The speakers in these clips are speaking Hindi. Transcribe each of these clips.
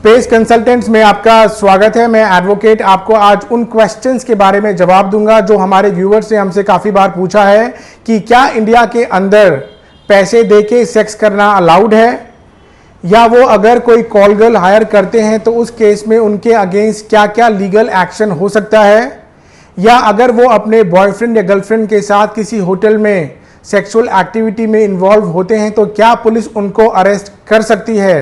पेस कंसल्टेंट्स में आपका स्वागत है। मैं एडवोकेट आपको आज उन क्वेश्चंस के बारे में जवाब दूंगा जो हमारे व्यूअर्स ने हमसे काफ़ी बार पूछा है कि क्या इंडिया के अंदर पैसे देके सेक्स करना अलाउड है, या वो अगर कोई कॉल गर्ल हायर करते हैं तो उस केस में उनके अगेंस्ट क्या क्या लीगल एक्शन हो सकता है, या अगर वो अपने बॉयफ्रेंड या गर्लफ्रेंड के साथ किसी होटल में सेक्सुअल एक्टिविटी में इन्वॉल्व होते हैं तो क्या पुलिस उनको अरेस्ट कर सकती है।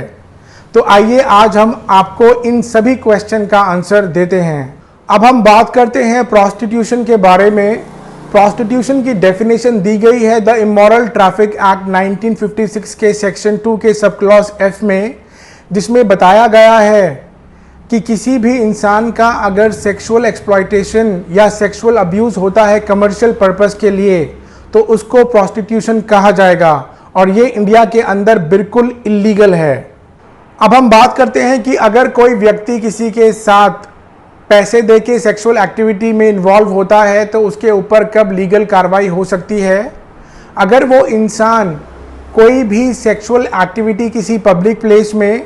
तो आइए आज हम आपको इन सभी क्वेश्चन का आंसर देते हैं। अब हम बात करते हैं प्रोस्टिट्यूशन के बारे में। प्रोस्टिट्यूशन की डेफिनेशन दी गई है द इमोरल ट्रैफिक एक्ट 1956 के सेक्शन 2 के सब क्लॉज एफ में, जिसमें बताया गया है कि किसी भी इंसान का अगर सेक्सुअल एक्सप्लॉयटेशन या सेक्सुअल अब्यूज होता है कमर्शियल पर्पस के लिए तो उसको प्रोस्टिट्यूशन कहा जाएगा, और ये इंडिया के अंदर बिल्कुल इलीगल है। अब हम बात करते हैं कि अगर कोई व्यक्ति किसी के साथ पैसे देके सेक्सुअल एक्टिविटी में इन्वॉल्व होता है तो उसके ऊपर कब लीगल कार्रवाई हो सकती है। अगर वो इंसान कोई भी सेक्सुअल एक्टिविटी किसी पब्लिक प्लेस में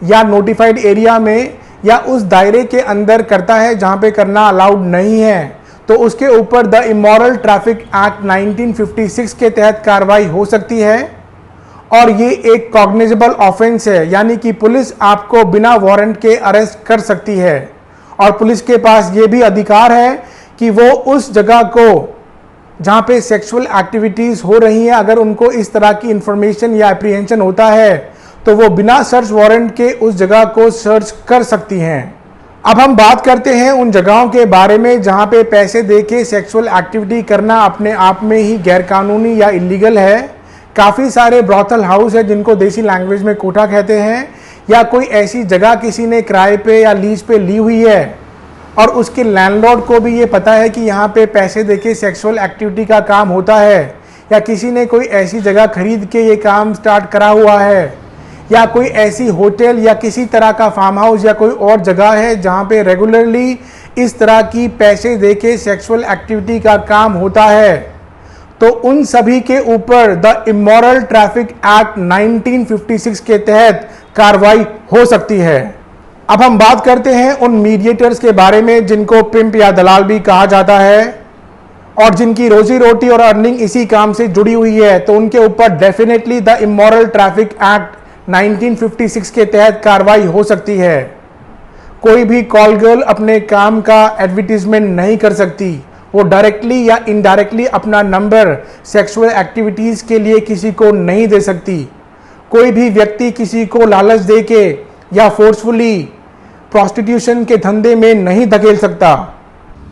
या नोटिफाइड एरिया में या उस दायरे के अंदर करता है जहां पे करना अलाउड नहीं है तो उसके ऊपर द इमोरल ट्रैफिक एक्ट 1956 के तहत कार्रवाई हो सकती है, और ये एक कॉग्निजेबल ऑफेंस है, यानी कि पुलिस आपको बिना वारंट के अरेस्ट कर सकती है। और पुलिस के पास ये भी अधिकार है कि वो उस जगह को जहां पे सेक्सुअल एक्टिविटीज हो रही हैं, अगर उनको इस तरह की इंफॉर्मेशन या एप्रीहेंशन होता है तो वो बिना सर्च वारंट के उस जगह को सर्च कर सकती हैं। अब हम बात करते हैं उन जगहों के बारे में जहां पे पैसे देके सेक्सुअल एक्टिविटी करना अपने आप में ही गैरकानूनी या इलीगल है। काफ़ी सारे ब्रॉथल हाउस है जिनको देसी लैंग्वेज में कोठा कहते हैं, या कोई ऐसी जगह किसी ने किराए पे या लीज पे ली हुई है और उसके लैंडलॉर्ड को भी ये पता है कि यहाँ पे पैसे देके सेक्सुअल एक्टिविटी का काम होता है, या किसी ने कोई ऐसी जगह खरीद के ये काम स्टार्ट करा हुआ है, या कोई ऐसी होटल या किसी तरह का फार्म हाउस या कोई और जगह है जहाँ पे रेगुलरली इस तरह की पैसे देके सेक्सुअल एक्टिविटी का काम होता है, तो उन सभी के ऊपर द इमोरल ट्रैफिक एक्ट 1956 के तहत कार्रवाई हो सकती है। अब हम बात करते हैं उन मीडिएटर्स के बारे में जिनको पिंप या दलाल भी कहा जाता है और जिनकी रोजी रोटी और अर्निंग इसी काम से जुड़ी हुई है, तो उनके ऊपर definitely the immoral traffic act 1956 के तहत कार्रवाई हो सकती है। कोई भी कॉल गर्ल अपने काम का एडवर्टीजमेंट नहीं कर सकती, वो डायरेक्टली या इनडायरेक्टली अपना नंबर सेक्सुअल एक्टिविटीज के लिए किसी को नहीं दे सकती। कोई भी व्यक्ति किसी को लालच देके या फोर्सफुली प्रोस्टिट्यूशन के धंधे में नहीं धकेल सकता।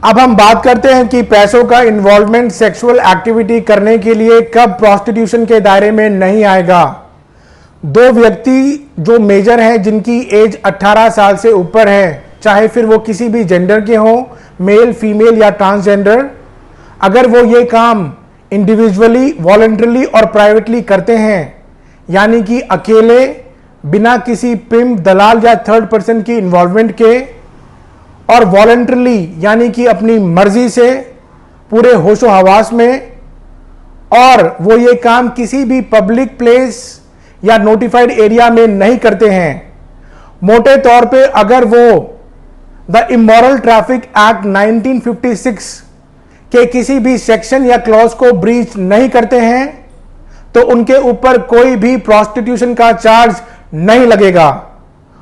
अब हम बात करते हैं कि पैसों का इन्वॉल्वमेंट सेक्सुअल एक्टिविटी करने के लिए कब प्रोस्टिट्यूशन के दायरे में नहीं आएगा। दो व्यक्ति जो मेजर हैं जिनकी एज 18 साल से ऊपर है, चाहे फिर वो किसी भी जेंडर के हों, मेल फीमेल या ट्रांसजेंडर, अगर वो ये काम इंडिविजुअली वॉलंटरली और प्राइवेटली करते हैं, यानी कि अकेले बिना किसी पिंप दलाल या थर्ड पर्सन की इन्वॉल्वमेंट के, और वॉलंटरली यानी कि अपनी मर्जी से पूरे होशो हवास में, और वो ये काम किसी भी पब्लिक प्लेस या नोटिफाइड एरिया में नहीं करते हैं। मोटे तौर पे अगर वो द इमोरल ट्रैफिक एक्ट 1956 के किसी भी सेक्शन या क्लॉज को ब्रीच नहीं करते हैं तो उनके ऊपर कोई भी प्रोस्टिट्यूशन का चार्ज नहीं लगेगा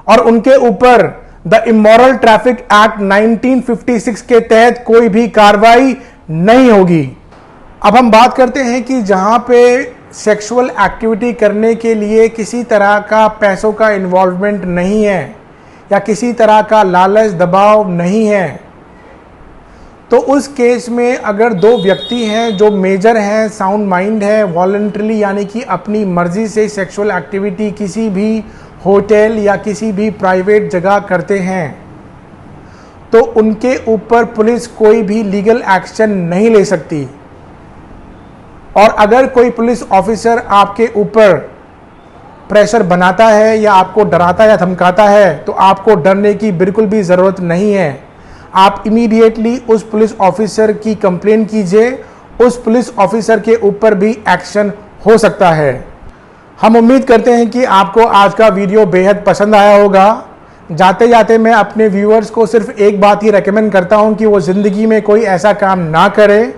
और उनके ऊपर द इमोरल ट्रैफिक एक्ट 1956 के तहत कोई भी कार्रवाई नहीं होगी। अब हम बात करते हैं कि जहां पे सेक्सुअल एक्टिविटी करने के लिए किसी तरह का पैसों का इन्वॉल्वमेंट नहीं है या किसी तरह का लालच दबाव नहीं है, तो उस केस में अगर दो व्यक्ति हैं जो मेजर हैं, साउंड माइंड है, वॉलंटरली यानी कि अपनी मर्जी से सेक्सुअल एक्टिविटी किसी भी होटल या किसी भी प्राइवेट जगह करते हैं, तो उनके ऊपर पुलिस कोई भी लीगल एक्शन नहीं ले सकती। और अगर कोई पुलिस ऑफिसर आपके ऊपर प्रेशर बनाता है या आपको डराता या धमकाता है तो आपको डरने की बिल्कुल भी ज़रूरत नहीं है। आप इमीडिएटली उस पुलिस ऑफिसर की कंप्लेन कीजिए, उस पुलिस ऑफिसर के ऊपर भी एक्शन हो सकता है। हम उम्मीद करते हैं कि आपको आज का वीडियो बेहद पसंद आया होगा। जाते जाते मैं अपने व्यूअर्स को सिर्फ एक बात ही रेकमेंड करता हूं कि वो ज़िंदगी में कोई ऐसा काम ना करे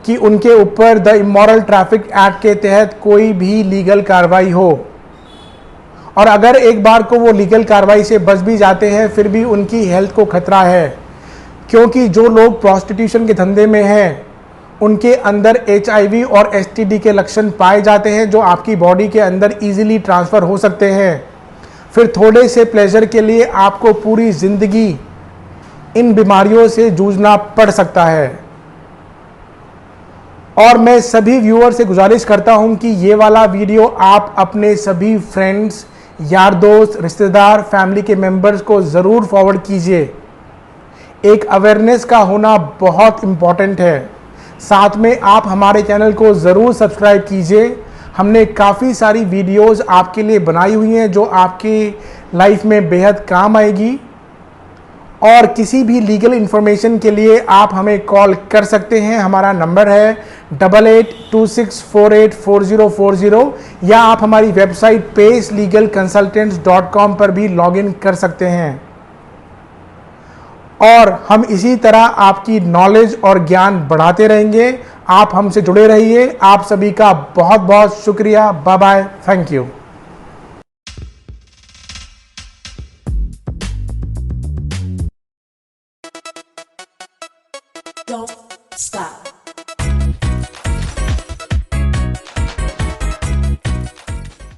कि उनके ऊपर द इमोरल ट्रैफिक एक्ट के तहत कोई भी लीगल कार्रवाई हो। और अगर एक बार को वो लीगल कार्रवाई से बच भी जाते हैं फिर भी उनकी हेल्थ को खतरा है, क्योंकि जो लोग प्रोस्टिट्यूशन के धंधे में हैं उनके अंदर HIV और STD के लक्षण पाए जाते हैं जो आपकी बॉडी के अंदर इजीली ट्रांसफ़र हो सकते हैं। फिर थोड़े से प्लेजर के लिए आपको पूरी ज़िंदगी इन बीमारियों से जूझना पड़ सकता है। और मैं सभी व्यूअर से गुजारिश करता हूं कि ये वाला वीडियो आप अपने सभी फ्रेंड्स, यार दोस्त, रिश्तेदार, फैमिली के मेंबर्स को ज़रूर फॉरवर्ड कीजिए। एक अवेयरनेस का होना बहुत इम्पॉर्टेंट है। साथ में आप हमारे चैनल को ज़रूर सब्सक्राइब कीजिए। हमने काफ़ी सारी वीडियोस आपके लिए बनाई हुई हैं जो आपकी लाइफ में बेहद काम आएगी। और किसी भी लीगल इन्फॉर्मेशन के लिए आप हमें कॉल कर सकते हैं। हमारा नंबर है 8826484040 या आप हमारी वेबसाइट pacelegalconsultants.com पर भी लॉगिन कर सकते हैं। और हम इसी तरह आपकी नॉलेज और ज्ञान बढ़ाते रहेंगे। आप हमसे जुड़े रहिए। आप सभी का बहुत बहुत शुक्रिया। Bye bye. Thank you.